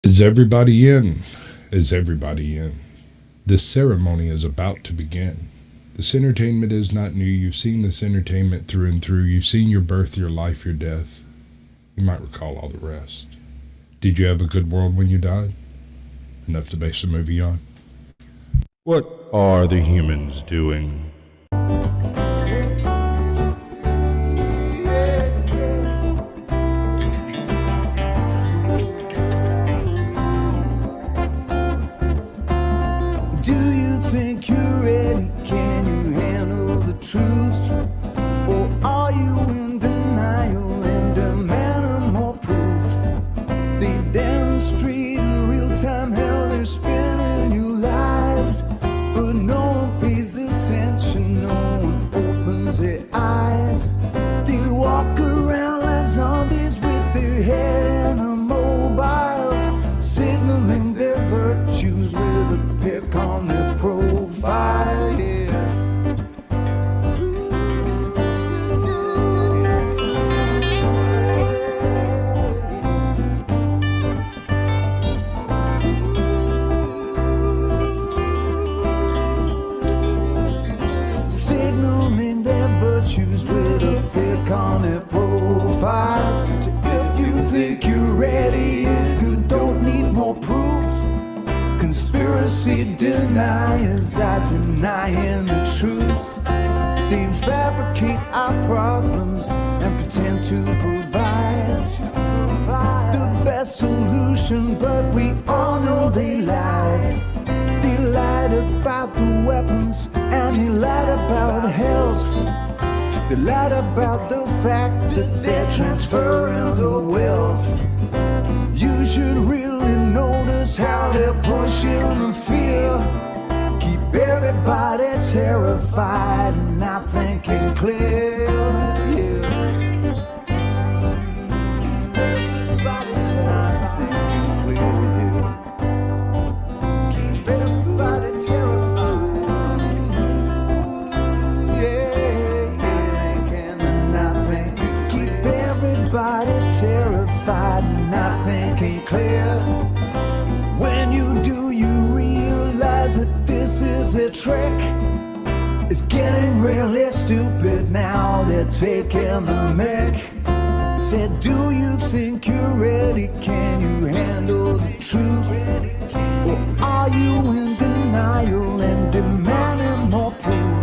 Is everybody in? Is everybody in? This ceremony is about to begin. This entertainment is not new. You've seen this entertainment through and through. You've seen your birth, your life, your death. You might recall all the rest. Did you have a good world when you died? Enough to base a movie on? What are the humans doing? Do you think you're ready? Can you handle the truth? Or are you in denial and demanding more proof? They demonstrate in real time how they're spinning you lies, but no one pays attention, no one opens their eyes. They walk around like zombies with their head in the mobiles, signaling their virtues with a pick on their profile, yeah. Signaling their virtues with a pick on their profile. So if you think you're ready, you don't need more proof. Conspiracy deniers are denying the truth. They fabricate our problems and pretend to provide the best solution, but we all know they lied. They lied about the weapons and they lied about health. They lied about the fact that they're transferring the wealth. You should really notice how they're pushing the fear. Keep everybody terrified and not thinking clear. Yeah. Keep everybody not thinking clear. Keep everybody terrified. Yeah, thinking and not thinking. Keep everybody terrified and not thinking clear. When you do, you realize that this is a trick. It's getting really stupid now. They're taking the mick. Said, do you think you're ready? Can you handle the truth? Or are you in denial and demanding more proof?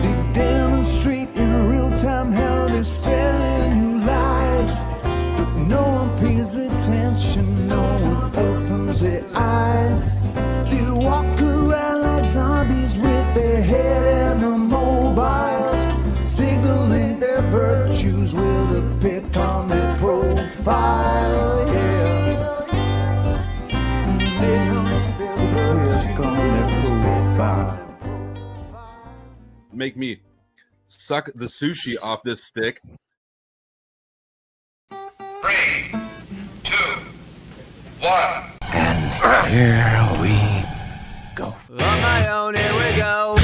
They demonstrate in real time how they're spinning you lies. No one pays attention, no one opens their eyes. They walk around like zombies with their head in the mobiles, signaling their virtues with a pick on their profile, yeah. Signaling their virtues on their profile. Make me suck the sushi off this stick. 3, 2, 1. And here we go. On my own, here we go.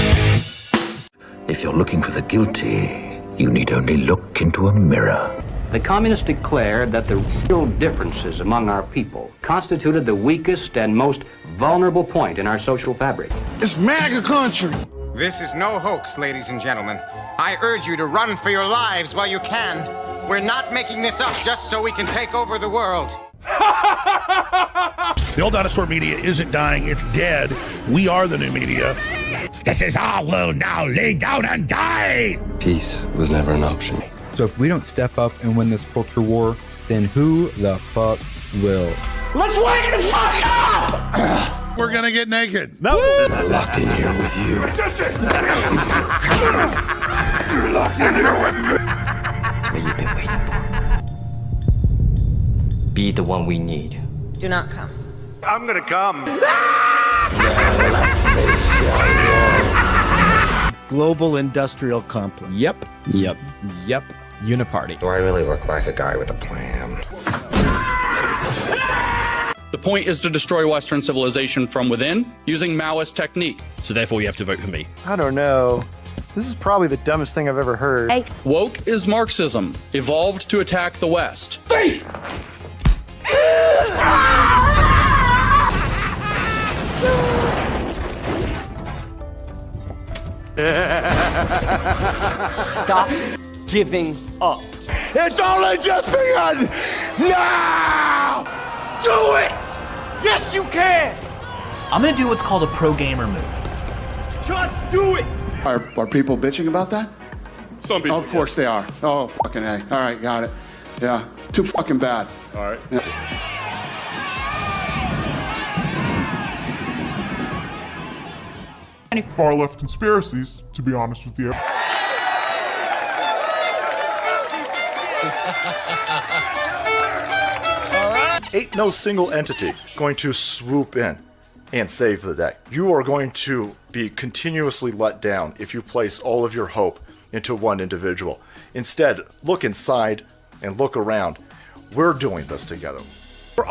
If you're looking for the guilty, you need only look into a mirror. The communists declared that the real differences among our people constituted the weakest and most vulnerable point in our social fabric. It's MAGA country. This is no hoax, ladies and gentlemen. I urge you to run for your lives while you can. We're not making this up just so we can take over the world. The old dinosaur media isn't dying, it's dead. We are the new media. This is our world now. Lay down and die. Peace was never an option. So if we don't step up and win this culture war, then who the fuck will? Let's wake the fuck up! We're gonna get naked. No. I'm locked in here with you. You're locked in here with me. It's what you've been waiting for. Be the one we need. Do not come. I'm gonna come. Global industrial complex. Yep. Uniparty. Do I really look like a guy with a plan? The point is to destroy Western civilization from within using Maoist technique. So therefore you have to vote for me. I don't know. This is probably the dumbest thing I've ever heard. Hey. Woke is Marxism, evolved to attack the West. 3! Stop giving up. It's only just begun! Now! Do it! Yes, you can! I'm gonna do what's called a pro gamer move. Just do it! Are people bitching about that? Some people. Of course they are. Oh, fucking A. All right, got it. Yeah, too fucking bad. All right. Yeah. Any far left conspiracies, to be honest with you. Ain't no single entity going to swoop in and save the day. You are going to be continuously let down if you place all of your hope into one individual. Instead, look inside and look around. We're doing this together.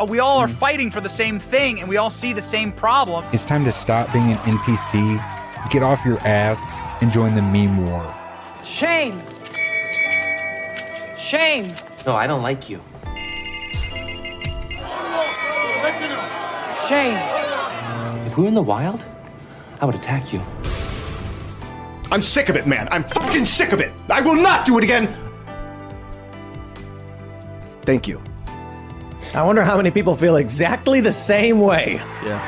We all are fighting for the same thing, and we all see the same problem. It's time to stop being an NPC, get off your ass, and join the meme war. Shame. Shame. No, I don't like you. Shame. If we were in the wild, I would attack you. I'm sick of it, man. I'm fucking sick of it. I will not do it again. Thank you. I wonder how many people feel exactly the same way. Yeah.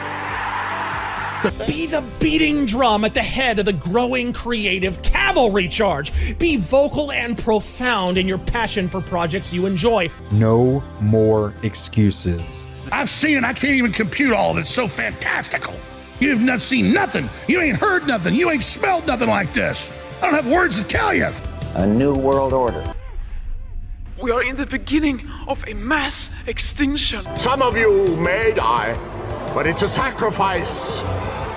Be the beating drum at the head of the growing creative cavalry charge. Be vocal and profound in your passion for projects you enjoy. No more excuses. I've seen it. I can't even compute all of it. It's so fantastical. You've not seen nothing. You ain't heard nothing. You ain't smelled nothing like this. I don't have words to tell you. A new world order. We are in the beginning of a mass extinction. Some of you may die, but it's a sacrifice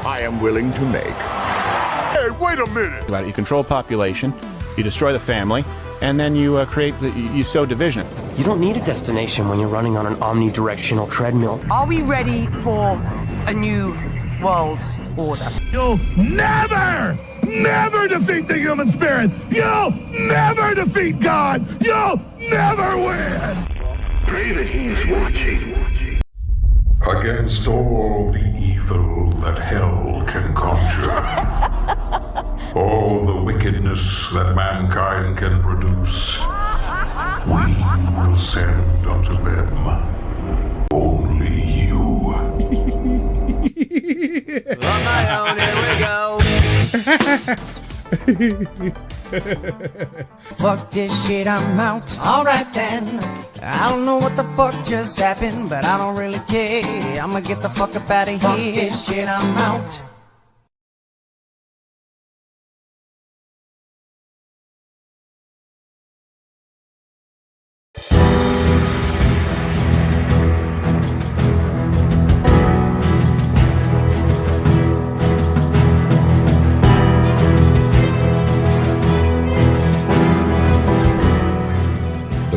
I am willing to make. Hey, wait a minute. You control population, you destroy the family, and then you you sow division. You don't need a destination when you're running on an omnidirectional treadmill. Are we ready for a new world order? You'll never defeat the human spirit. You'll never defeat God. You'll never win. Pray that he is watching. Against all the evil that hell can conjure, all the wickedness that mankind can produce, we will send unto them only you. On my own, here we go. Fuck this shit, I'm out. Alright then. I don't know what the fuck just happened, but I don't really care. I'ma get the fuck up out of here. Fuck this shit, I'm out.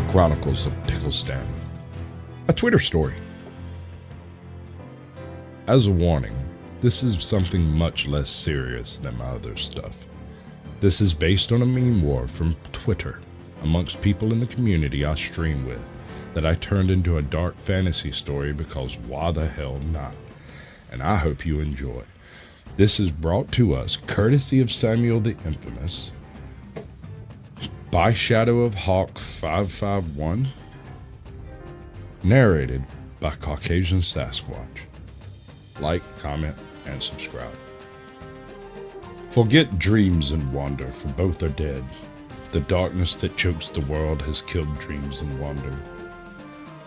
Chronicles of Picklestan, a Twitter story. As a warning, this is something much less serious than my other stuff. This is based on a meme war from Twitter amongst people in the community I stream with that I turned into a dark fantasy story because why the hell not? And I hope you enjoy. This is brought to us courtesy of Samuel the Infamous, by Shadow of Hawk 551, narrated by Caucasian Sasquatch. Like, comment, and subscribe. Forget dreams and wonder, for both are dead. The darkness that chokes the world has killed dreams and wonder.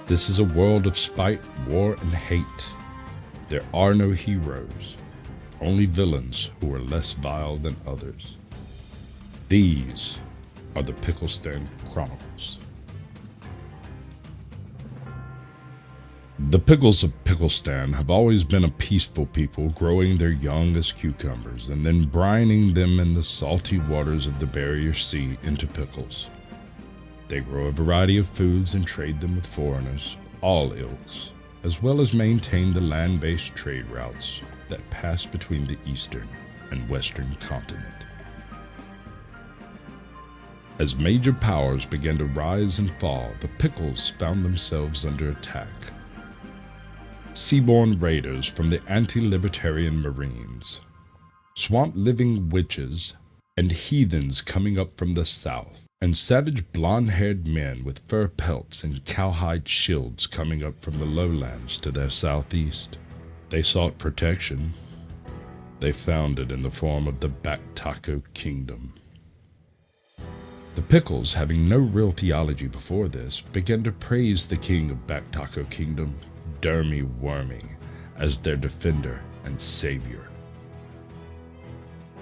This is a world of spite, war, and hate. There are no heroes, only villains who are less vile than others. These are the Picklestan Chronicles. The Pickles of Picklestan have always been a peaceful people, growing their young as cucumbers and then brining them in the salty waters of the Barrier Sea into pickles. They grow a variety of foods and trade them with foreigners, all ilks, as well as maintain the land-based trade routes that pass between the eastern and western continent. As major powers began to rise and fall, the Pickles found themselves under attack. Seaborne raiders from the anti-libertarian Marines, swamp-living witches, and heathens coming up from the south, and savage blonde-haired men with fur pelts and cowhide shields coming up from the lowlands to their southeast. They sought protection. They found it in the form of the Back-Taco Kingdom. The Pickles, having no real theology before this, began to praise the king of Back-Taco Kingdom, Dermy Wormy, as their defender and savior.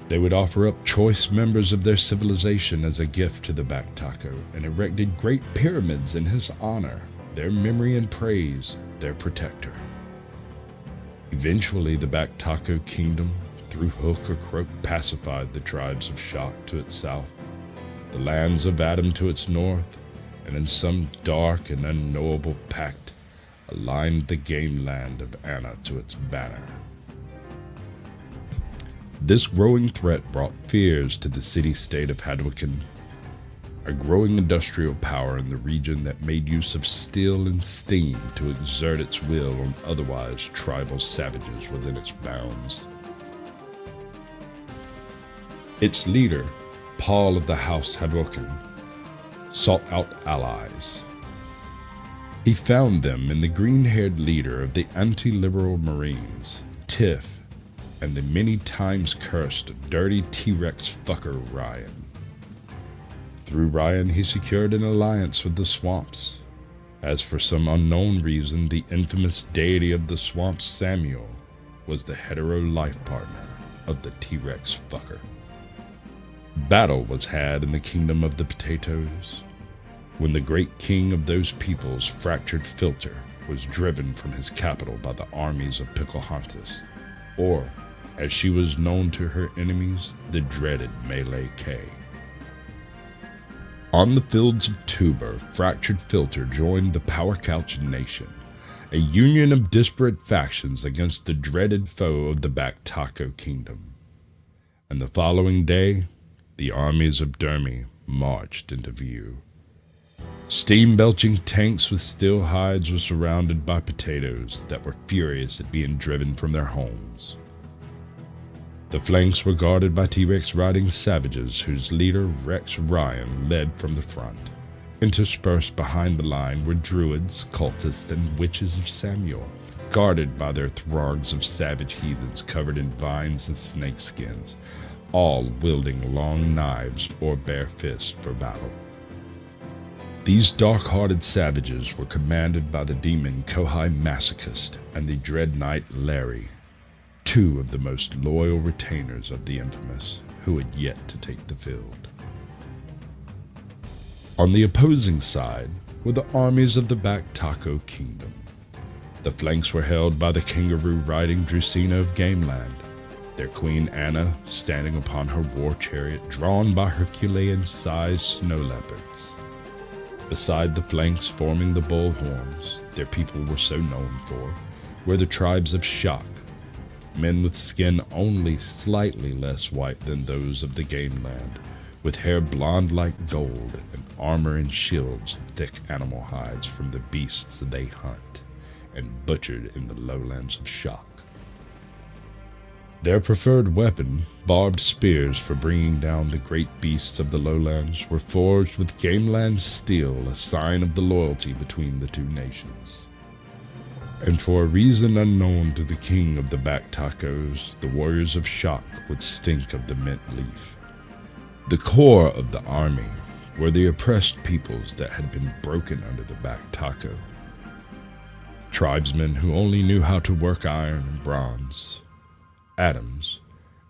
They would offer up choice members of their civilization as a gift to the Back-Taco and erected great pyramids in his honor, their memory and praise, their protector. Eventually, the Back-Taco Kingdom, through hook or crook, pacified the tribes of Shock to its south, the lands of Adam to its north, and in some dark and unknowable pact, aligned the game land of Anna to its banner. This growing threat brought fears to the city-state of Hadouken, a growing industrial power in the region that made use of steel and steam to exert its will on otherwise tribal savages within its bounds. Its leader, Paul of the House Hadouken, sought out allies. He found them in the green-haired leader of the anti-liberal Marines, Tiff, and the many times cursed dirty T-Rex fucker Ryan. Through Ryan, he secured an alliance with the swamps, as for some unknown reason, the infamous deity of the swamps, Samuel, was the hetero life partner of the T-Rex fucker. Battle was had in the kingdom of the potatoes, when the great king of those peoples, Fractured Filter, was driven from his capital by the armies of Pocahontas, or, as she was known to her enemies, the dreaded Melee K. On the fields of Tuber, Fractured Filter joined the Power Couch Nation, a union of disparate factions against the dreaded foe of the Back-Taco Kingdom. And the following day, the armies of Dermy marched into view. Steam-belching tanks with steel hides were surrounded by potatoes that were furious at being driven from their homes. The flanks were guarded by T-Rex riding savages whose leader, Rex Ryan, led from the front. Interspersed behind the line were druids, cultists, and witches of Samuel, guarded by their throngs of savage heathens covered in vines and snakeskins, all wielding long knives or bare fists for battle. These dark-hearted savages were commanded by the demon Kohai Masochist and the dread knight Larry, two of the most loyal retainers of the infamous, who had yet to take the field. On the opposing side were the armies of the Back-Taco Kingdom. The flanks were held by the kangaroo-riding Drusina of Gameland, their queen Anna standing upon her war chariot drawn by Herculean-sized snow leopards. Beside the flanks forming the bullhorns, their people were so known for, were the tribes of Shock, men with skin only slightly less white than those of the Gameland, with hair blonde like gold and armor and shields of thick animal hides from the beasts they hunt and butchered in the lowlands of Shock. Their preferred weapon, barbed spears for bringing down the great beasts of the lowlands, were forged with Gameland steel, a sign of the loyalty between the two nations. And for a reason unknown to the king of the Back-Tacos, the warriors of Shock would stink of the mint leaf. The core of the army were the oppressed peoples that had been broken under the Back-Taco. Tribesmen who only knew how to work iron and bronze. Adams,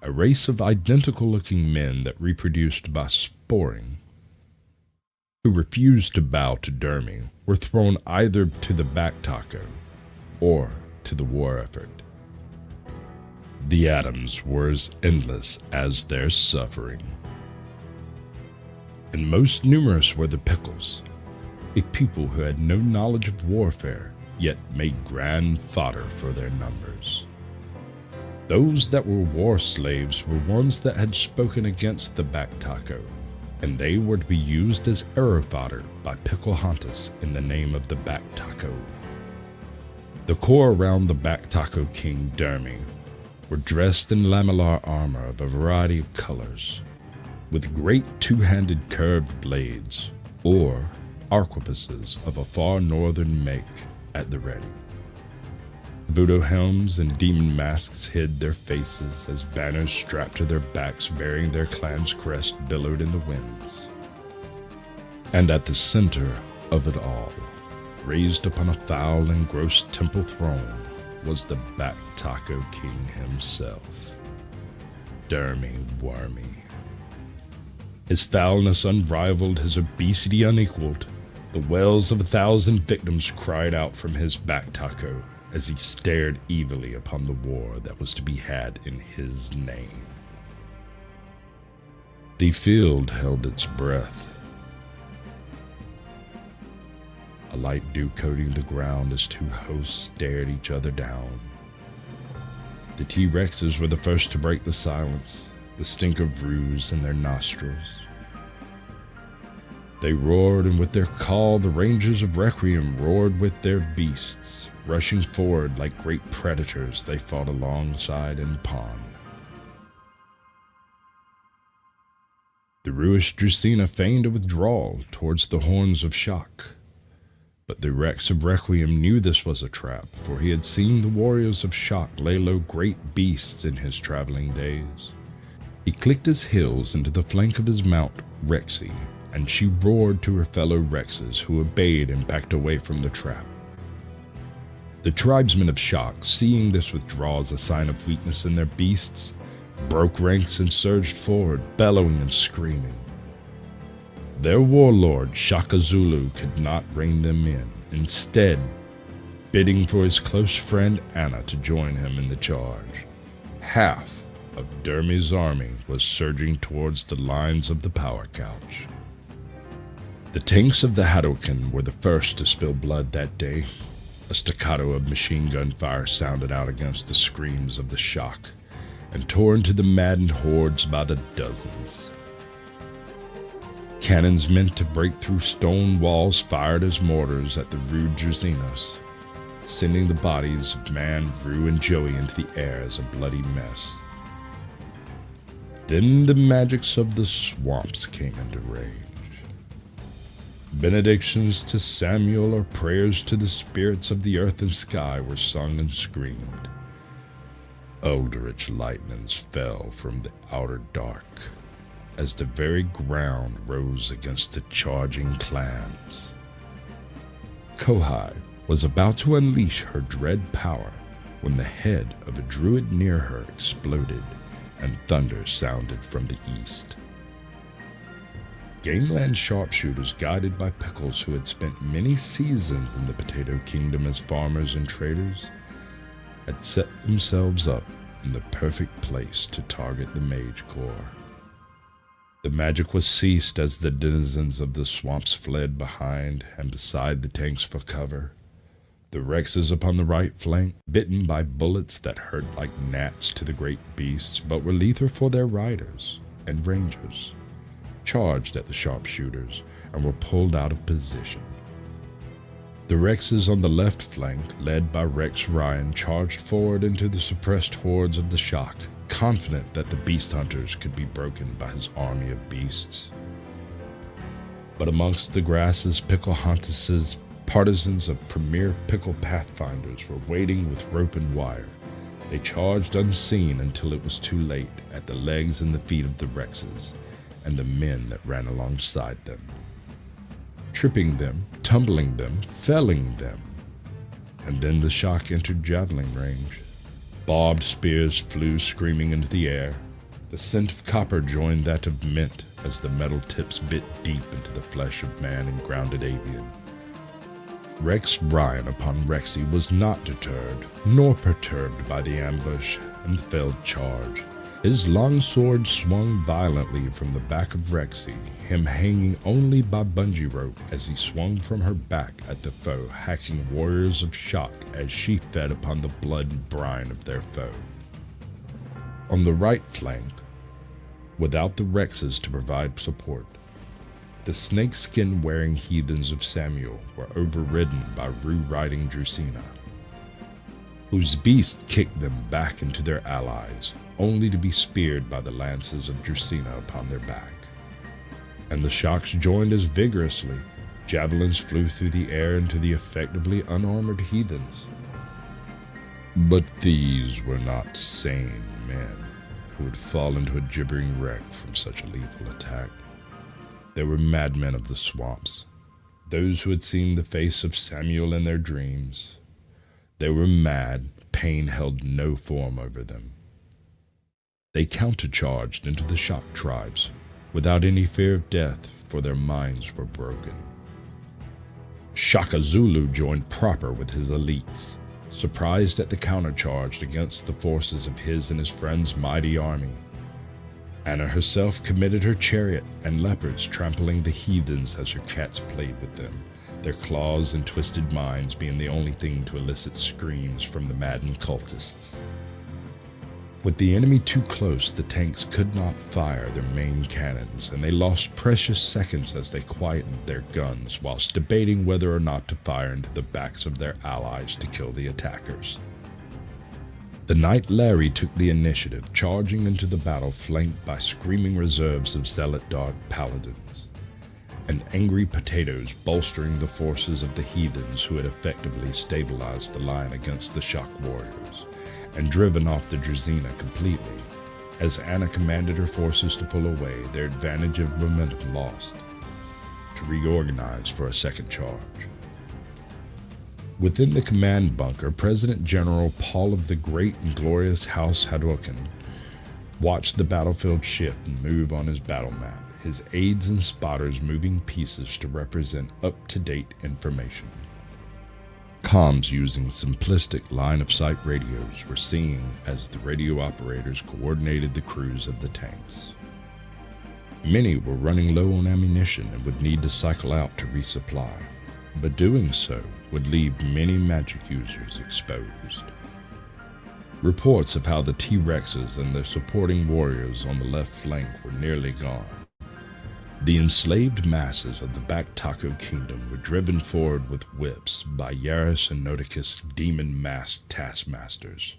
a race of identical-looking men that reproduced by sporing, who refused to bow to Dermy, were thrown either to the Back-Taco or to the war effort. The Adams were as endless as their suffering. And most numerous were the Pickles, a people who had no knowledge of warfare, yet made grand fodder for their numbers. Those that were war slaves were ones that had spoken against the Back-Taco, and they were to be used as arrow fodder by Pocahontas in the name of the Back-Taco. The core around the Back-Taco king Dermy were dressed in lamellar armor of a variety of colors. with great two-handed curved blades, or arquebuses of a far northern make at the ready. Voodoo helms and demon masks hid their faces as banners strapped to their backs bearing their clan's crest billowed in the winds. And at the center of it all, raised upon a foul and gross temple throne, was the Back Taco King himself, Dermy Wormy. His foulness unrivaled, his obesity unequaled. The wails of 1,000 victims cried out from his back taco as he stared evilly upon the war that was to be had in his name. The field held its breath. A light dew coating the ground as two hosts stared each other down. The T-Rexes were the first to break the silence, the stink of ruse in their nostrils. They roared, and with their call, the Rangers of Requiem roared with their beasts. Rushing forward like great predators, they fought alongside in pawn. The Ruish Drusina feigned a withdrawal towards the horns of shock. But the Rex of Requiem knew this was a trap, for he had seen the warriors of shock lay low great beasts in his traveling days. He clicked his heels into the flank of his mount, Rexy, and she roared to her fellow Rexes, who obeyed and backed away from the trap. The tribesmen of shock, seeing this withdrawal as a sign of weakness in their beasts, broke ranks and surged forward, bellowing and screaming. Their warlord, Shaka Zulu, could not rein them in, instead bidding for his close friend Anna to join him in the charge. Half of Dermy's army was surging towards the lines of the power couch. The tanks of the Hadoken were the first to spill blood that day. A staccato of machine gun fire sounded out against the screams of the shock, and tore into the maddened hordes by the dozens. Cannons meant to break through stone walls fired as mortars at the rude Drusinos, sending the bodies of Man, Rue, and Joey into the air as a bloody mess. Then the magics of the swamps came into range. Benedictions to Samuel or prayers to the spirits of the earth and sky were sung and screamed. Eldritch lightnings fell from the outer dark as the very ground rose against the charging clans. Kohai was about to unleash her dread power when the head of a druid near her exploded and thunder sounded from the east. Gameland sharpshooters, guided by Pickles, who had spent many seasons in the Potato Kingdom as farmers and traders, had set themselves up in the perfect place to target the Mage Corps. The magic was ceased as the denizens of the swamps fled behind and beside the tanks for cover. The Rexes upon the right flank, bitten by bullets that hurt like gnats to the great beasts, but were lethal for their riders and rangers, charged at the sharpshooters and were pulled out of position. The Rexes on the left flank, led by Rex Ryan, charged forward into the suppressed hordes of the shock, confident that the beast hunters could be broken by his army of beasts. But amongst the grasses, Picklehuntus's partisans of premier pickle pathfinders were waiting with rope and wire. They charged unseen until it was too late at the legs and the feet of the Rexes and the men that ran alongside them, tripping them, tumbling them, felling them. And then the shock entered javelin range. Barbed spears flew screaming into the air. The scent of copper joined that of mint as the metal tips bit deep into the flesh of man and grounded avian. Rex Ryan upon Rexy was not deterred, nor perturbed by the ambush and failed charge. His long sword swung violently from the back of Rexy, him hanging only by bungee rope as he swung from her back at the foe, hacking warriors of shock as she fed upon the blood and brine of their foe. On the right flank, without the Rexes to provide support, the snakeskin-wearing heathens of Samuel were overridden by Rue-riding Drusina, whose beast kicked them back into their allies, only to be speared by the lances of Drusina upon their back. and the shocks joined as vigorously. Javelins flew through the air into the effectively unarmored heathens. But these were not sane men who would fall into a gibbering wreck from such a lethal attack. They were madmen of the swamps, those who had seen the face of Samuel in their dreams. They were mad, pain held no form over them. They countercharged into the shock tribes without any fear of death, for their minds were broken. Shaka Zulu joined proper with his elites, surprised at the countercharge against the forces of his and his friends' mighty army. Anna herself committed her chariot and leopards, trampling the heathens as her cats played with them, their claws and twisted minds being the only thing to elicit screams from the maddened cultists. With the enemy too close, the tanks could not fire their main cannons, and they lost precious seconds as they quietened their guns whilst debating whether or not to fire into the backs of their allies to kill the attackers. The Knight Larry took the initiative, charging into the battle flanked by screaming reserves of Zealot Dark Paladins, and angry potatoes bolstering the forces of the heathens who had effectively stabilized the line against the shock warriors and driven off the Drazina completely. As Anna commanded her forces to pull away, their advantage of momentum lost, to reorganize for a second charge. Within the command bunker, President General Paul of the Great and Glorious House Hadouken watched the battlefield shift and move on his battle map, his aides and spotters moving pieces to represent up-to-date information. Comms using simplistic line-of-sight radios were seen as the radio operators coordinated the crews of the tanks. Many were running low on ammunition and would need to cycle out to resupply, but doing so would leave many magic users exposed. Reports of how the T-Rexes and their supporting warriors on the left flank were nearly gone. The enslaved masses of the Back-Taco Kingdom were driven forward with whips by Yaris and Noticus' demon-masked taskmasters.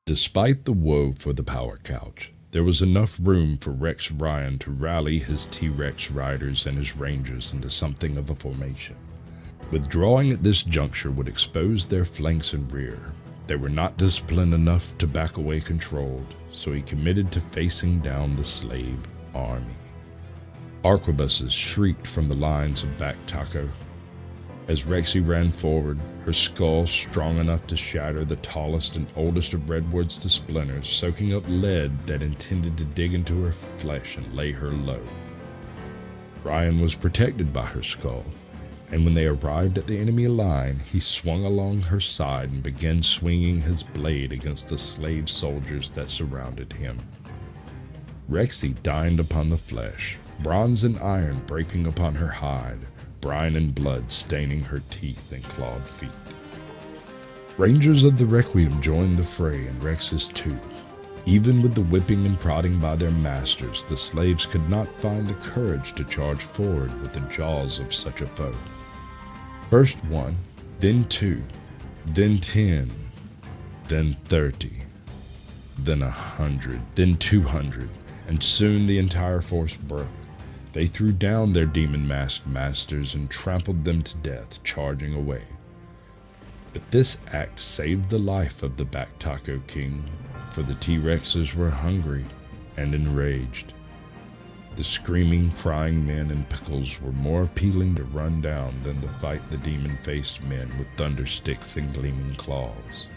Despite the woe for the power couch, there was enough room for Rex Ryan to rally his T-Rex riders and his rangers into something of a formation. Withdrawing at this juncture would expose their flanks and rear. They were not disciplined enough to back away controlled, so he committed to facing down the slave army. Arquebuses shrieked from the lines of Back-Taco. As Rexy ran forward, her skull strong enough to shatter the tallest and oldest of redwoods to splinters, soaking up lead that intended to dig into her flesh and lay her low. Ryan was protected by her skull, and when they arrived at the enemy line, he swung along her side and began swinging his blade against the slave soldiers that surrounded him. Rexy dined upon the flesh, bronze and iron breaking upon her hide, brine and blood staining her teeth and clawed feet. Rangers of the Requiem joined the fray, and Rex's too. Even with the whipping and prodding by their masters, the slaves could not find the courage to charge forward with the jaws of such a foe. First one, then two, then 10, then 30, then 100, then 200, and soon the entire force broke. They threw down their demon-masked masters and trampled them to death, charging away. But this act saved the life of the Back-Taco King, for the T-Rexes were hungry and enraged. The screaming, crying men in pickles were more appealing to run down than to fight the demon-faced men with thunder sticks and gleaming claws.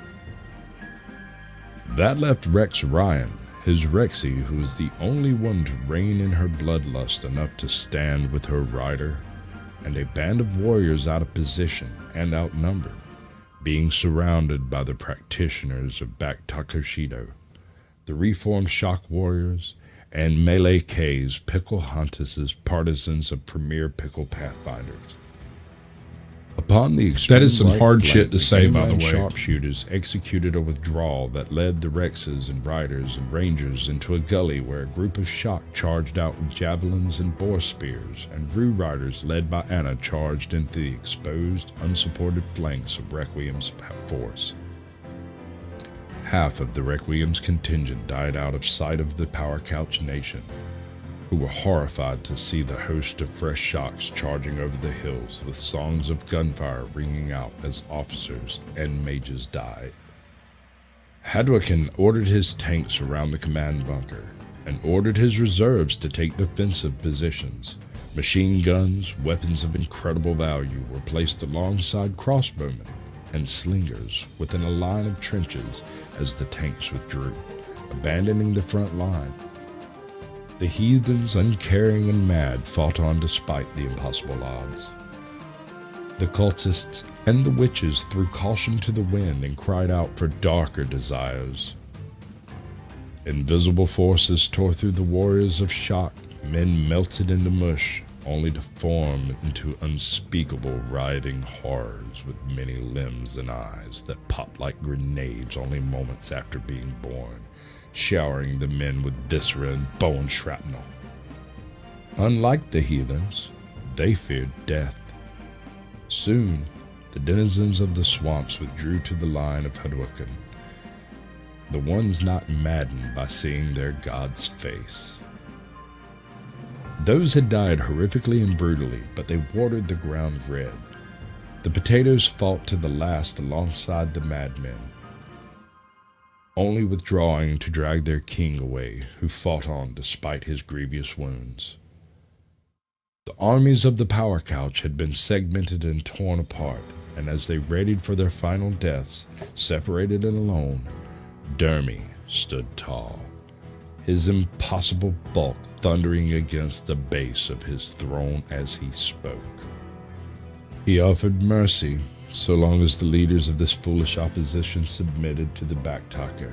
That left Rex Ryan, his Rexy, who was the only one to rein in her bloodlust enough to stand with her rider, and a band of warriors out of position and outnumbered, being surrounded by the practitioners of Back-Taco-Shido, the reformed shock warriors, and Melee K's Pickle Huntus' partisans of premier pickle pathfinders. Upon the extreme that is some right hard flank, shit to say, by the way. Sharpshooters executed a withdrawal that led the Rexes and riders and rangers into a gully where a group of shock charged out with javelins and boar spears, and Rue riders led by Anna charged into the exposed, unsupported flanks of Requiem's force. Half of the Requiem's contingent died out of sight of the Power Couch Nation. who were horrified to see the host of fresh shocks charging over the hills with songs of gunfire ringing out as officers and mages died. Hadouken ordered his tanks around the command bunker and ordered his reserves to take defensive positions. Machine guns, weapons of incredible value, were placed alongside crossbowmen and slingers within a line of trenches as the tanks withdrew, abandoning the front line. The heathens, uncaring and mad, fought on despite the impossible odds. The cultists and the witches threw caution to the wind and cried out for darker desires. Invisible forces tore through the warriors of shock. Men melted into mush, only to form into unspeakable writhing horrors with many limbs and eyes that popped like grenades only moments after being born, showering the men with viscera and bone shrapnel. Unlike the heathens, they feared death. Soon, the denizens of the swamps withdrew to the line of Hadouken, the ones not maddened by seeing their god's face. Those had died horrifically and brutally, but they watered the ground red. The potatoes fought to the last alongside the madmen, only withdrawing to drag their king away, who fought on despite his grievous wounds. The armies of the Power Couch had been segmented and torn apart, and as they readied for their final deaths, separated and alone, Dermy stood tall, his impossible bulk thundering against the base of his throne as he spoke. He offered mercy, so long as the leaders of this foolish opposition submitted to the backtalker.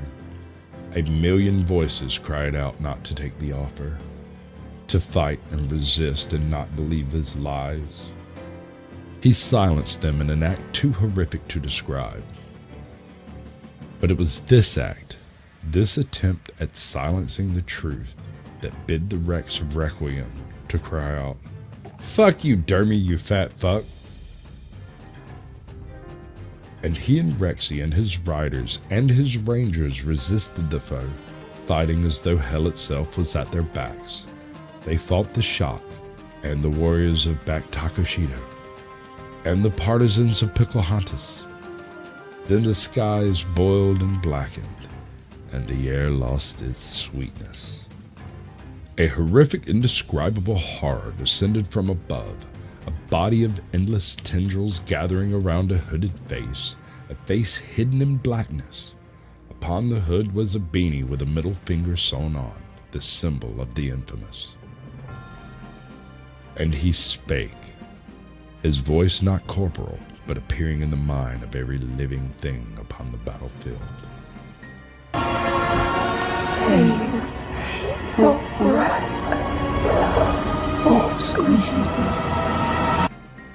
1,000,000 voices cried out not to take the offer, to fight and resist and not believe his lies. He silenced them in an act too horrific to describe. But it was this act, this attempt at silencing the truth, that bid the Rex of Requiem to cry out, "Fuck you, Dermy, you fat fuck!" And he and Rexy and his riders and his rangers resisted the foe, fighting as though hell itself was at their backs. They fought the shock and the warriors of Back Takoshido and the partisans of Pocahontas. Then the skies boiled and blackened, and the air lost its sweetness. A horrific, indescribable horror descended from above, a body of endless tendrils gathering around a hooded face, a face hidden in blackness. Upon the hood was a beanie with a middle finger sewn on, the symbol of the infamous. And he spake, his voice not corporal, but appearing in the mind of every living thing upon the battlefield. Save your breath for scream.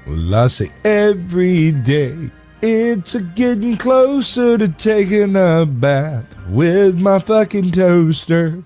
Well, I say every day, it's a getting closer to taking a bath with my fucking toaster.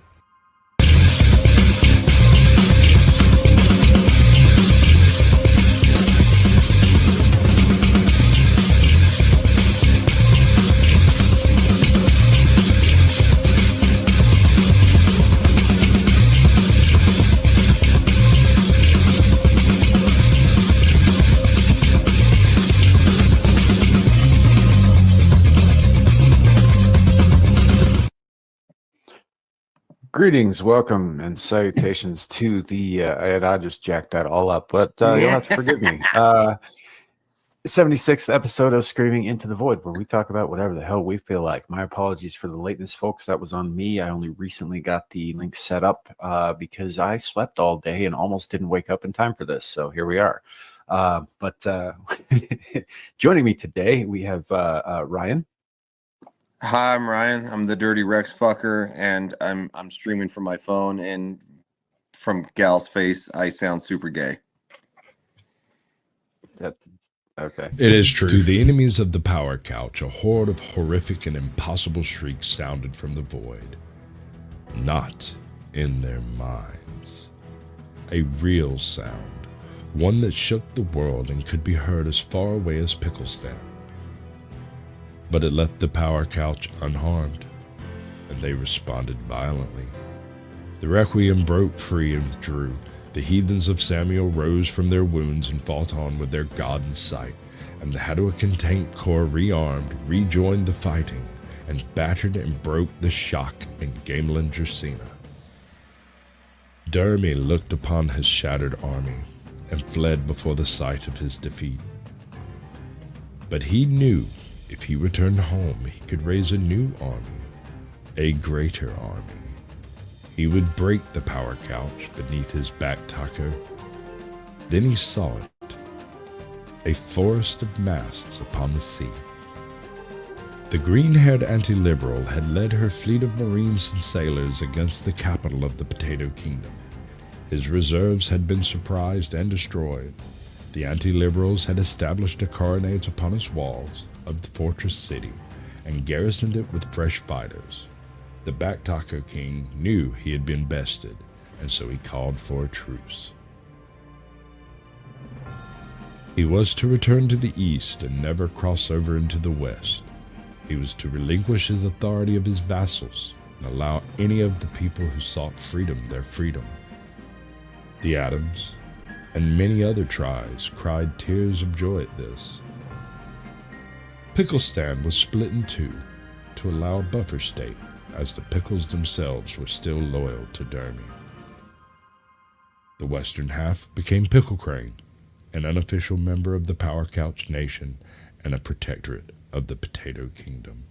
Greetings, welcome, and salutations to the, and I just jacked that all up, but you'll have to forgive me. 76th episode of Screaming Into the Void, where we talk about whatever the hell we feel like. My apologies for the lateness, folks. That was on me. I only recently got the link set up because I slept all day and almost didn't wake up in time for this, so here we are. But joining me today, we have Ryan. Hi, I'm Ryan. I'm the Dirty Rex fucker, and I'm streaming from my phone. And from Gal's face, I sound super gay. Okay. It is true. To the enemies of the Power Couch, a horde of horrific and impossible shrieks sounded from the void. Not in their minds. A real sound, one that shook the world and could be heard as far away as Pickleston. But it left the Power Couch unharmed, and they responded violently. The requiem broke free and withdrew. The heathens of Samuel rose from their wounds and fought on with their God in sight, and the Hadouken tank corps rearmed, rejoined the fighting, and battered and broke the shock in Gamelin Dracena. Dermy looked upon his shattered army and fled before the sight of his defeat. But he knew if he returned home, he could raise a new army, a greater army. He would break the power couch beneath his back taco. Then he saw it, a forest of masts upon the sea. The green-haired anti-liberal had led her fleet of marines and sailors against the capital of the Potato Kingdom. His reserves had been surprised and destroyed. The anti-liberals had established a carronade upon its walls of the fortress city and garrisoned it with fresh fighters. The Back Taco King knew he had been bested, and so he called for a truce. He was to return to the east and never cross over into the west. He was to relinquish his authority of his vassals and allow any of the people who sought freedom their freedom. The Adams and many other tribes cried tears of joy at this. Picklestand was split in two to allow a buffer state, as the Pickles themselves were still loyal to Dermy. The western half became Pickle Crane, an unofficial member of the Power Couch Nation and a protectorate of the Potato Kingdom.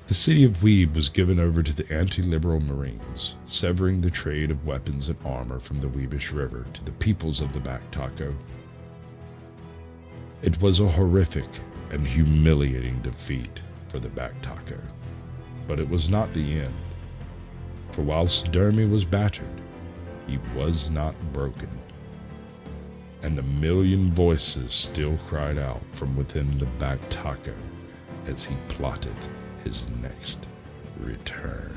The city of Weeb was given over to the anti-liberal Marines, severing the trade of weapons and armor from the Weebish River to the peoples of the Back Taco. It was a horrific and humiliating defeat for the Back Taco, but it was not the end, for whilst Dermy was battered, he was not broken, and a million voices still cried out from within the Back Taco as he plotted his next return.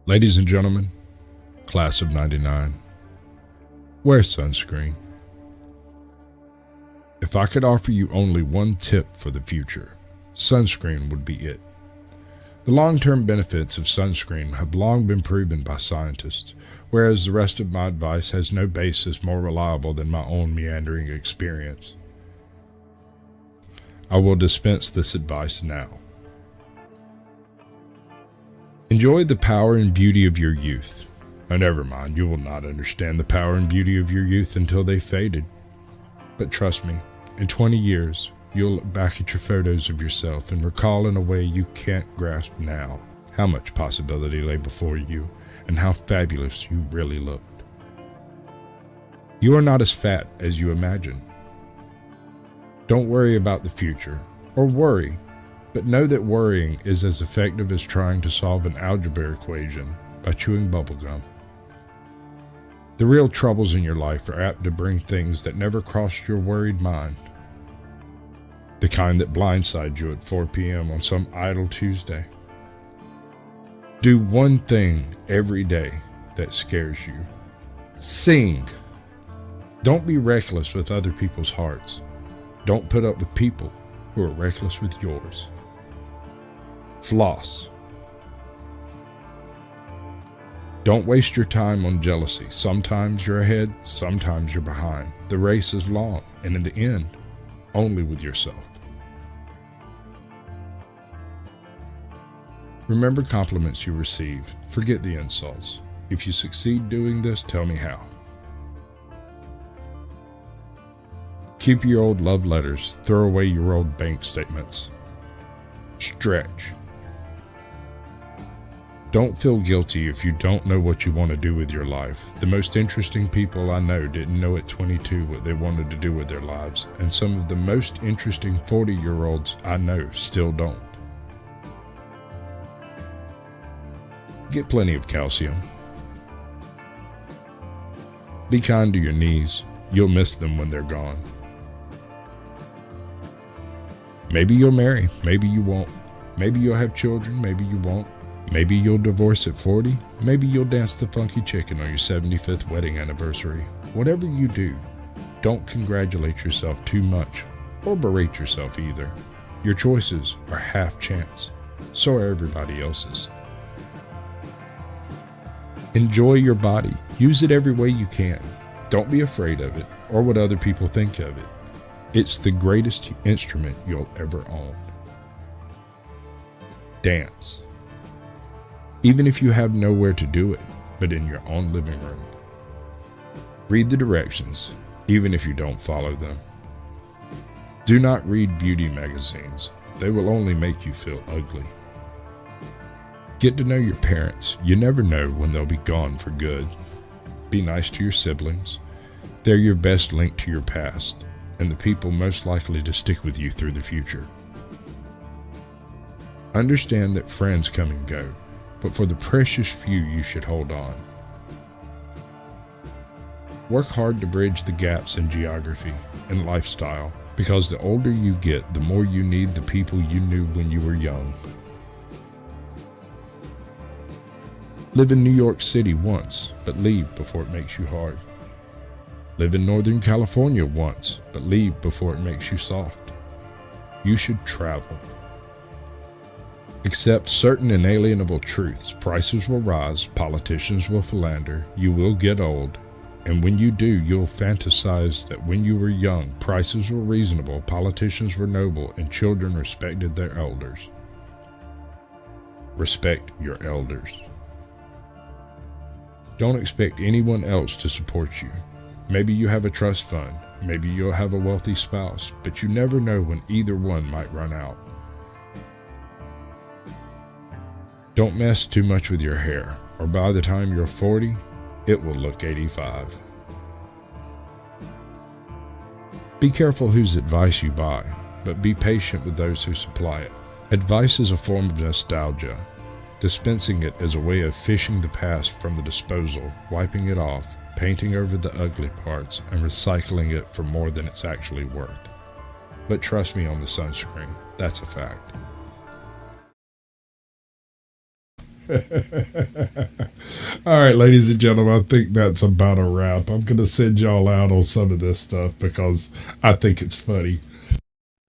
Ladies and gentlemen, class of 99, wear sunscreen. If I could offer you only one tip for the future, sunscreen would be it. The long-term benefits of sunscreen have long been proven by scientists, whereas the rest of my advice has no basis more reliable than my own meandering experience. I will dispense this advice now. Enjoy the power and beauty of your youth. Oh, never mind, you will not understand the power and beauty of your youth until they faded. But trust me, in 20 years, you'll look back at your photos of yourself and recall in a way you can't grasp now how much possibility lay before you and how fabulous you really looked. You are not as fat as you imagine. Don't worry about the future, or worry, but know that worrying is as effective as trying to solve an algebra equation by chewing bubblegum. The real troubles in your life are apt to bring things that never crossed your worried mind. The kind that blindside you at 4 p.m. on some idle Tuesday. Do one thing every day that scares you. Sing. Don't be reckless with other people's hearts. Don't put up with people who are reckless with yours. Floss. Don't waste your time on jealousy. Sometimes you're ahead, sometimes you're behind. The race is long, and in the end, only with yourself. Remember compliments you receive. Forget the insults. If you succeed doing this, tell me how. Keep your old love letters. Throw away your old bank statements. Stretch. Don't feel guilty if you don't know what you want to do with your life. The most interesting people I know didn't know at 22 what they wanted to do with their lives, and some of the most interesting 40-year-olds I know still don't. Get plenty of calcium. Be kind to your knees. You'll miss them when they're gone. Maybe you'll marry, maybe you won't. Maybe you'll have children, maybe you won't. Maybe you'll divorce at 40. Maybe you'll dance the funky chicken on your 75th wedding anniversary. Whatever you do, don't congratulate yourself too much or berate yourself either. Your choices are half chance. So are everybody else's. Enjoy your body. Use it every way you can. Don't be afraid of it or what other people think of it. It's the greatest instrument you'll ever own. Dance. Even if you have nowhere to do it, but in your own living room. Read the directions, even if you don't follow them. Do not read beauty magazines. They will only make you feel ugly. Get to know your parents. You never know when they'll be gone for good. Be nice to your siblings. They're your best link to your past, and the people most likely to stick with you through the future. Understand that friends come and go, but for the precious few you should hold on. Work hard to bridge the gaps in geography and lifestyle, because the older you get, the more you need the people you knew when you were young. Live in New York City once, but leave before it makes you hard. Live in Northern California once, but leave before it makes you soft. You should travel. Accept certain inalienable truths. Prices will rise, politicians will philander, you will get old, and when you do, you'll fantasize that when you were young, prices were reasonable, politicians were noble, and children respected their elders. Respect your elders. Don't expect anyone else to support you. Maybe you have a trust fund, maybe you'll have a wealthy spouse, but you never know when either one might run out. Don't mess too much with your hair, or by the time you're 40, it will look 85. Be careful whose advice you buy, but be patient with those who supply it. Advice is a form of nostalgia. Dispensing it as a way of fishing the past from the disposal, wiping it off, painting over the ugly parts, and recycling it for more than it's actually worth. But trust me on the sunscreen, that's a fact. All right, ladies and gentlemen, I think that's about a wrap. I'm going to send y'all out on some of this stuff because I think it's funny.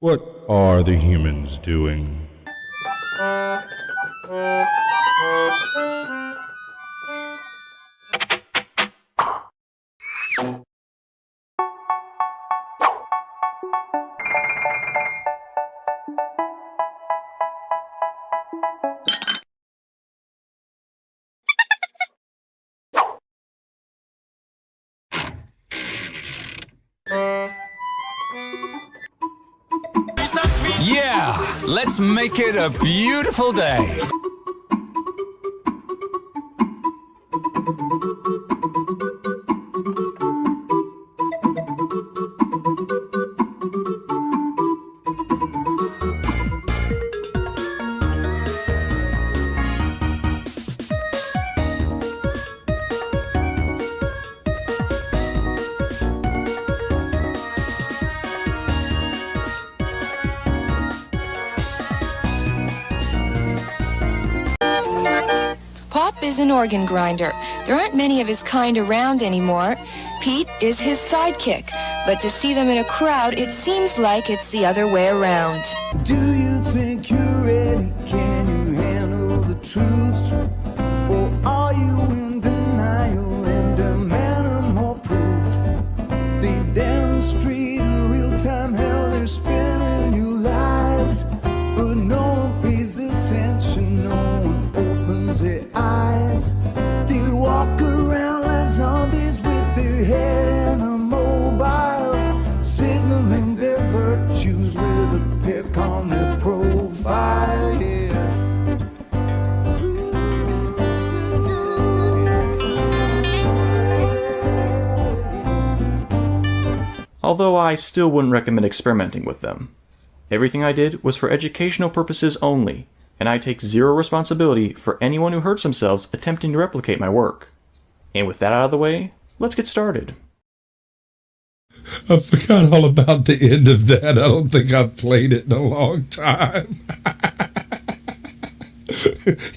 What are the humans doing? Yeah, let's make it a beautiful day. Pop is an organ grinder. There aren't many of his kind around anymore. Pete is his sidekick, but to see them in a crowd, it seems like it's the other way around. Do you think you're ready? Can you handle the truth? Or are you in denial and demand more proof? They demonstrate in real time how they're spinning you lies, but no one pays attention, no one opens their eyes. They walk around like zombies with their head in the mobiles, signaling their virtues with a pick on their profile. Yeah. Although I still wouldn't recommend experimenting with them. Everything I did was for educational purposes only, and I take zero responsibility for anyone who hurts themselves attempting to replicate my work. And with that out of the way, let's get started. I forgot all about the end of that. I don't think I've played it in a long time.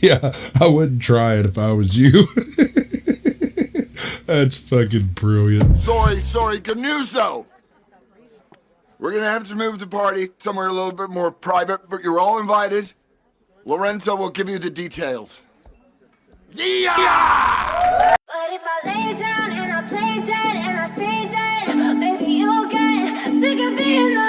Yeah, I wouldn't try it if I was you. That's fucking brilliant. Sorry. Good news, though. We're going to have to move the party somewhere a little bit more private, but you're all invited. Lorenzo will give you the details. Yeah! But if I lay down and I play dead and I stay dead, baby, you'll get sick of being the